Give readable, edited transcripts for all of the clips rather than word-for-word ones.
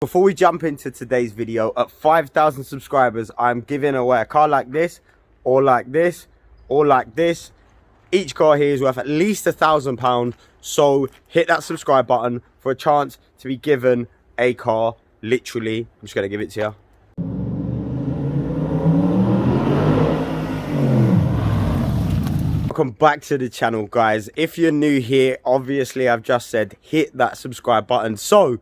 Before we jump into today's video, at 5,000 subscribers, I'm giving away a car like this, or like this, or like this. Each car here is worth at least £1,000. So hit that subscribe button for a chance to be given a car. Literally, I'm just going to give it to you. Welcome back to the channel, guys. If you're new here, obviously I've just said hit that subscribe button. So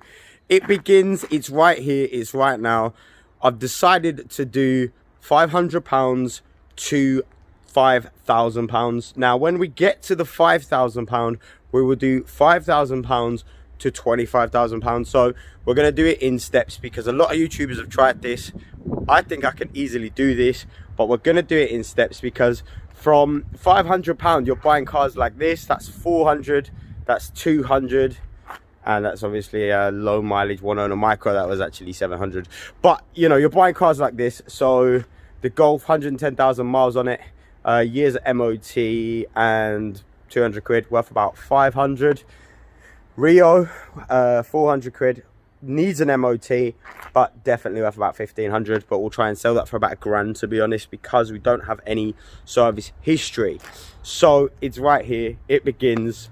it begins, it's right here, it's right now. I've decided to do £500 to £5,000. Now when we get to the £5,000, we will do £5,000 to £25,000. So we're going to do it in steps because a lot of YouTubers have tried this. I think I can easily do this, but we're going to do it in steps because from £500 you're buying cars like this. That's 400, that's 200, and that's obviously a low mileage one owner micro. That was actually 700, but you know, you're buying cars like this. So the Golf, 110,000 miles on it, years of MOT and 200 quid, worth about 500. Rio, 400 quid, needs an MOT, but definitely worth about 1,500. But we'll try and sell that for about £1,000, to be honest, because we don't have any service history. So it's right here, it begins.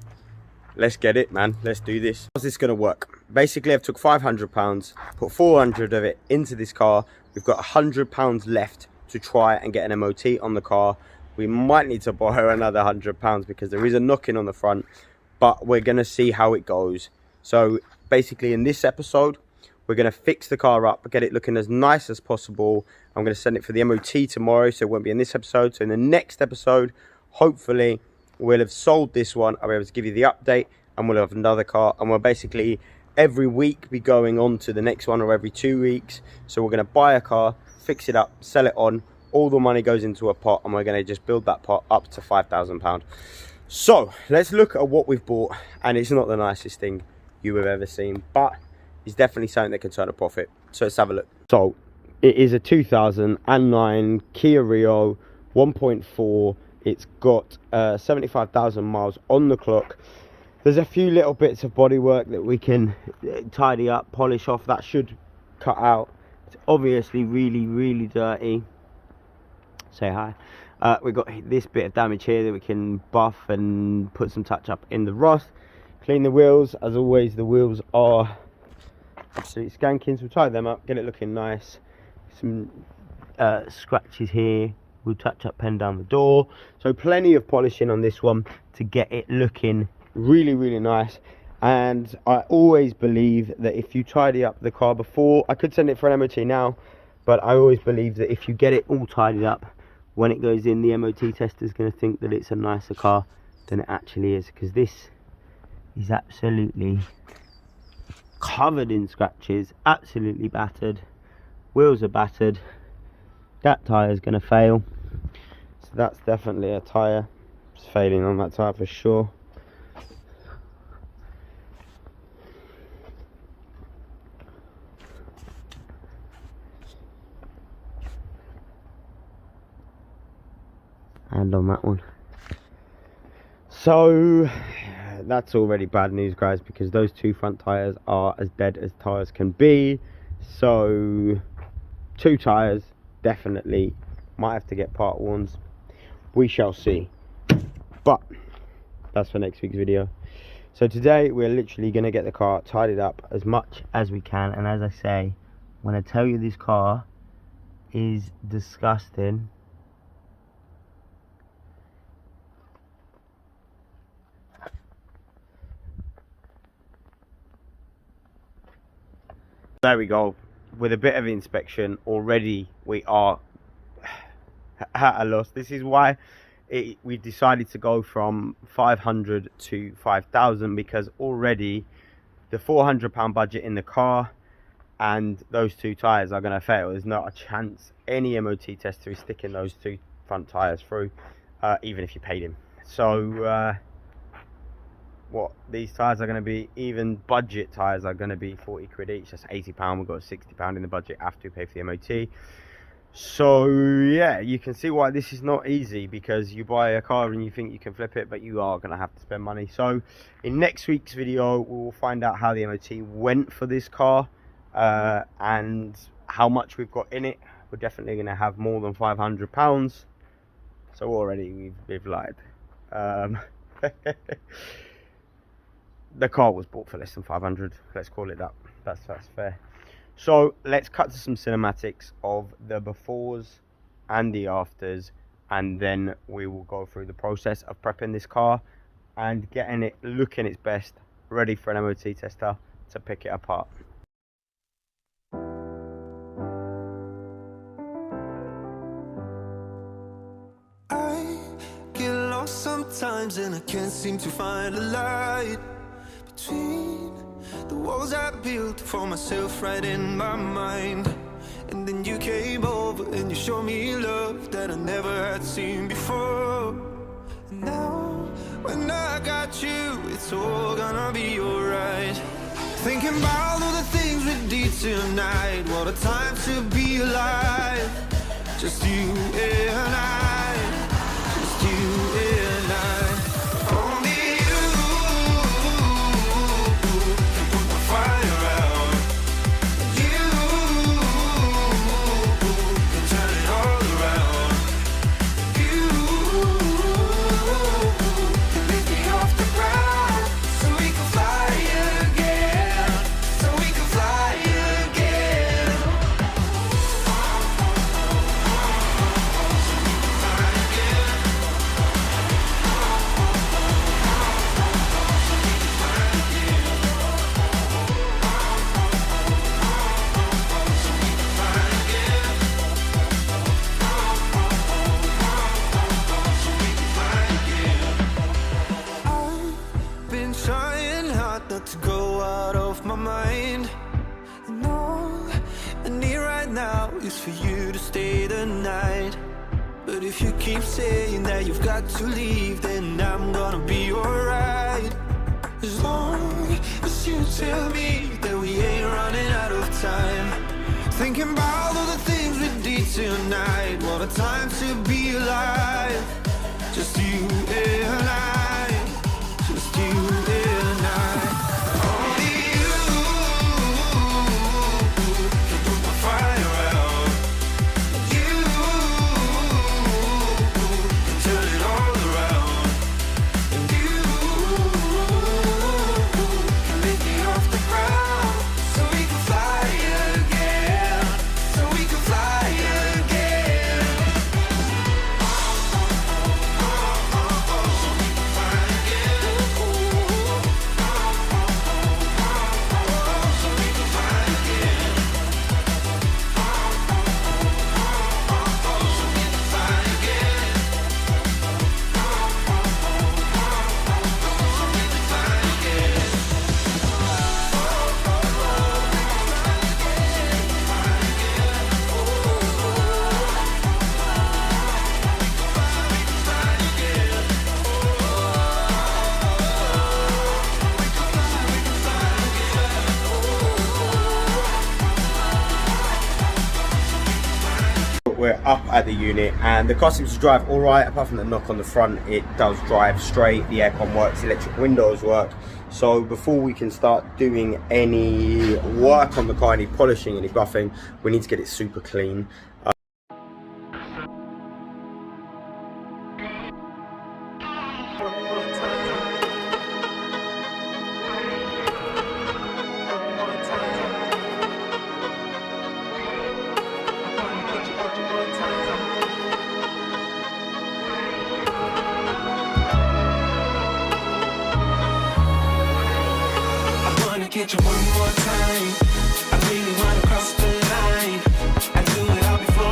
Let's get it, man. Let's do this. How's this gonna work? Basically, I've took £500, put 400 of it into this car. We've got £100 left to try and get an MOT on the car. We might need to borrow another £100 because there is a knocking on the front, but we're gonna see how it goes. So basically in this episode, we're gonna fix the car up, get it looking as nice as possible. I'm gonna send it for the MOT tomorrow, so it won't be in this episode. So in the next episode, hopefully we'll have sold this one. I'll be able to give you the update, and we'll have another car, and we'll basically every week be going on to the next one, or every 2 weeks. So we're going to buy a car, fix it up, sell it on. All the money goes into a pot, and we're going to just build that pot up to £5,000. So let's look at what we've bought, and it's not the nicest thing you have ever seen, but it's definitely something that can turn a profit. So let's have a look. So it is a 2009 Kia Rio 1.4. It's got 75,000 miles on the clock. There's a few little bits of bodywork that we can tidy up, polish off. That should cut out. It's obviously really dirty. Say hi. We've got this bit of damage here that we can buff and put some touch up in the rust. Clean the wheels. As always, the wheels are absolutely skanking, so we'll tie them up, get it looking nice. Some scratches here. We'll touch up pen down the door. So plenty of polishing on this one to get it looking really nice. And I always believe that if you tidy up the car before, I could send it for an MOT now, but I always believe that if you get it all tidied up, when it goes in, the MOT tester is going to think that it's a nicer car than it actually is, because this is absolutely covered in scratches, absolutely battered. Wheels are battered. That tyre is going to fail, so that's definitely a tyre. It's failing on that tyre for sure. And on that one. So that's already bad news, guys, because those two front tyres are as dead as tyres can be. So 2 tyres definitely might have to get part ones. We shall see, but that's for next week's video. So today we're literally going to get the car tidied up as much as we can. And as I say, when I tell you this car is disgusting, there we go. With a bit of inspection already, we are at a loss. This is why we decided to go from 500 to 5,000, because already the £400 budget in the car and those 2 tyres are going to fail. There's not a chance any MOT tester is sticking those 2 front tyres through, even if you paid him. So what these tyres are going to be, even budget tyres are going to be 40 quid each. That's £80. We've got £60 in the budget after we pay for the MOT. So yeah, you can see why this is not easy, because you buy a car and you think you can flip it, but you are going to have to spend money. So in next week's video, we will find out how the MOT went for this car, and how much we've got in it. We're definitely going to have more than £500. So already we've lied. The car was bought for less than 500. Let's call it that. That's fair. So let's cut to some cinematics of the befores and the afters, and then we will go through the process of prepping this car and getting it looking its best, ready for an MOT tester to pick it apart. Sometimes and I can't seem to find a light between the walls I built for myself right in my mind. And then you came over and you showed me love that I never had seen before. And now when I got you, it's all gonna be alright. Thinking about all the things we did tonight. What a time to be alive. Just you and I. Just you and I. Only you can put the fire out. You can turn it all around. You can lift me off the ground so we can fly again. So we can fly again. Been trying hard not to go out of my mind. And all I need right now is for you to stay the night. But if you keep saying that you've got to leave, then I'm gonna be alright. As long as you tell me that we ain't running out of time. Thinking about all the things we did tonight. What a time to be alive. Just you and I. Just you and I. Only you can put the fire out. You can turn it all around. And you can lift me off the ground so we can fly again. So we can fly again. We're up at the unit and the car seems to drive all right, apart from the knock on the front. It does drive straight, the aircon works, electric windows work. So before we can start doing any work on the car, any polishing, any buffing, we need to get it super clean. Get you one more time. I really wanna cross the line. I do it all before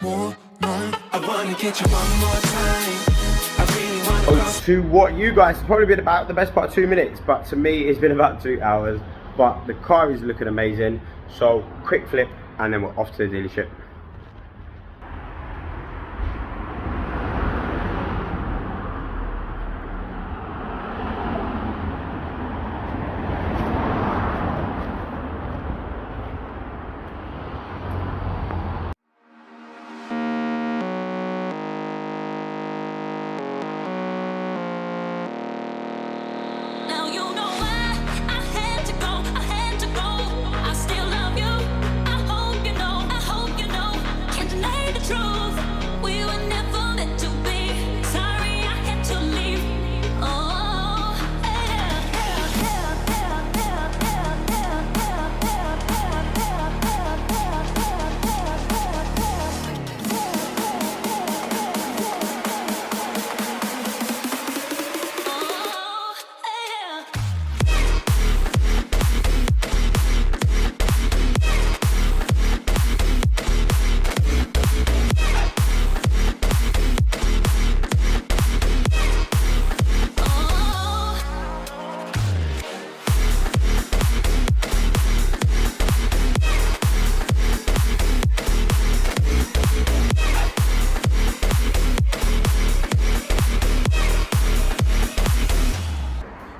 more, no. I wanna get you one more time. I really wanna go. To what you guys, it's probably been about the best part of 2 minutes, but to me it's been about 2 hours. But the car is looking amazing, so quick flip and then we're off to the dealership. Now you know why I had to go, I had to go. I still love you. I hope you know, I hope you know. Can't deny the truth. We were never meant to be. Sorry I had to leave. Oh,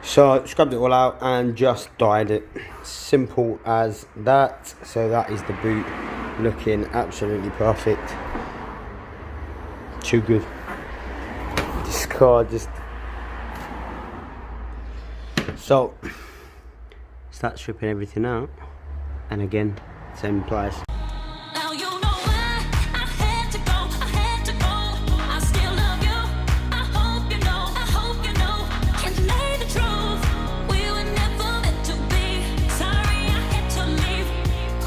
So scrubbed it all out and just dyed it. Simple as that. So that is the boot, looking absolutely perfect. Too good. This car just... So start stripping everything out, and again, same price. now you know why I had to go, I had to go. I still love you. I hope you know, I hope you know. Can't deny the truth. We were never meant to be. Sorry I had to leave.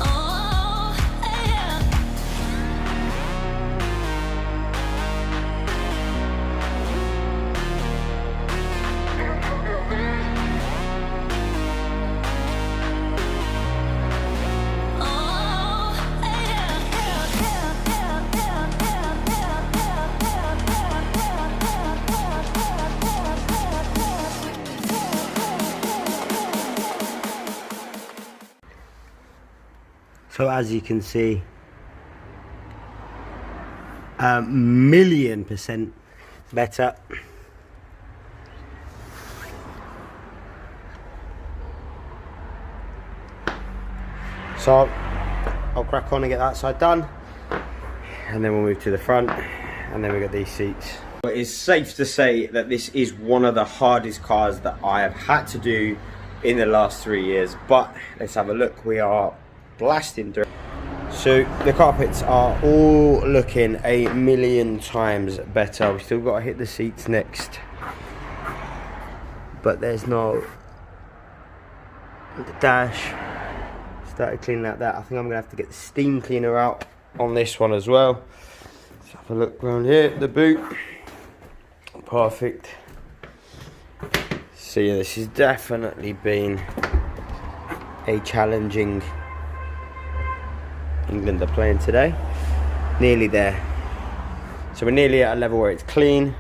Oh, yeah. So as you can see, 1,000,000% better. So I'll crack on and get that side done, and then we'll move to the front, and then we got these seats. It is safe to say that this is one of the hardest cars that I have had to do in the last 3 years, but let's have a look. We are blasting through. So the carpets are all looking 1,000,000 times better. We've still got to hit the seats next, but there's no the dash. Started cleaning out that. I think I'm gonna have to get the steam cleaner out on this one as well. Let's have a look around here. The boot, perfect. So yeah, this has definitely been a challenging England are playing today. Nearly there. So we're nearly at a level where it's clean,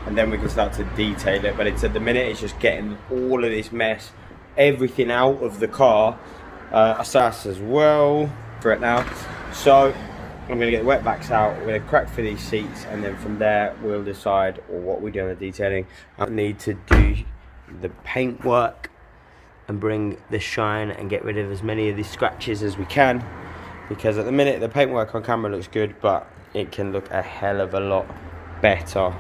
and then we can start to detail it. But it's at the minute it's just getting all of this mess, everything out of the car. Assas as well for it now. So I'm going to get the wetbacks out, we're going to crack for these seats, and then from there we'll decide what we do on the detailing. I need to do the paint work and bring the shine and get rid of as many of these scratches as we can, because at the minute the paintwork on camera looks good, but it can look a hell of a lot better.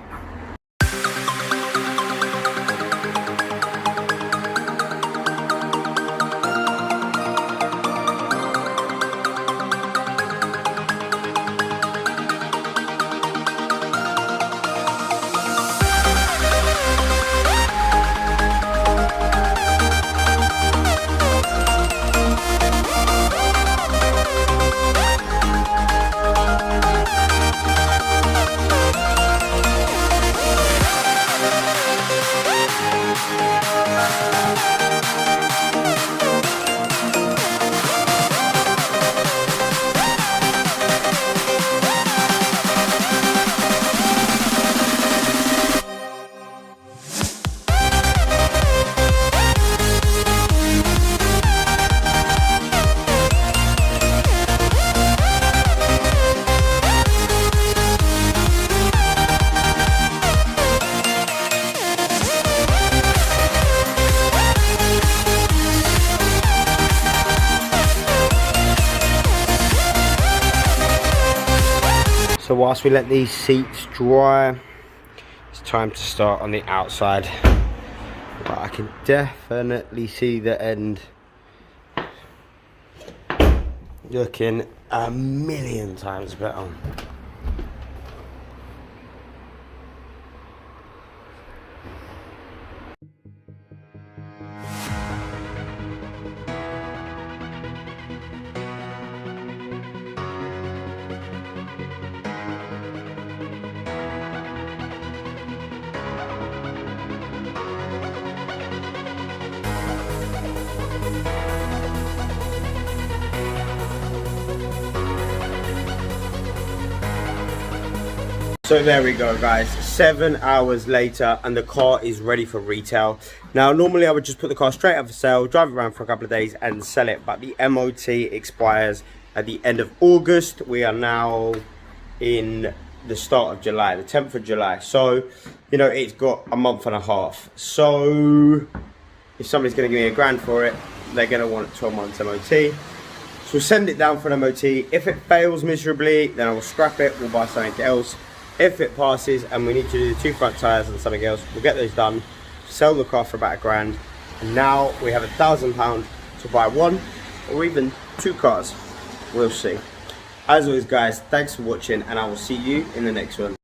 So whilst we let these seats dry, it's time to start on the outside. But I can definitely see the end looking a million times better. So there we go, guys, 7 hours later and the car is ready for retail. Now normally I would just put the car straight up for sale, drive it around for a couple of days and sell it, but the MOT expires at the end of August. We are now in the start of July, the 10th of July, so you know it's got a month and a half. So if somebody's going to give me £1,000 for it, they're going to want 12 months MOT. So we'll send it down for an MOT. If it fails miserably, then I will scrap it, we'll buy something else. If it passes and we need to do the 2 front tyres and something else, we'll get those done, sell the car for about £1,000, and now we have £1,000 to buy 1 or even 2 cars. We'll see. As always, guys, thanks for watching and I will see you in the next one.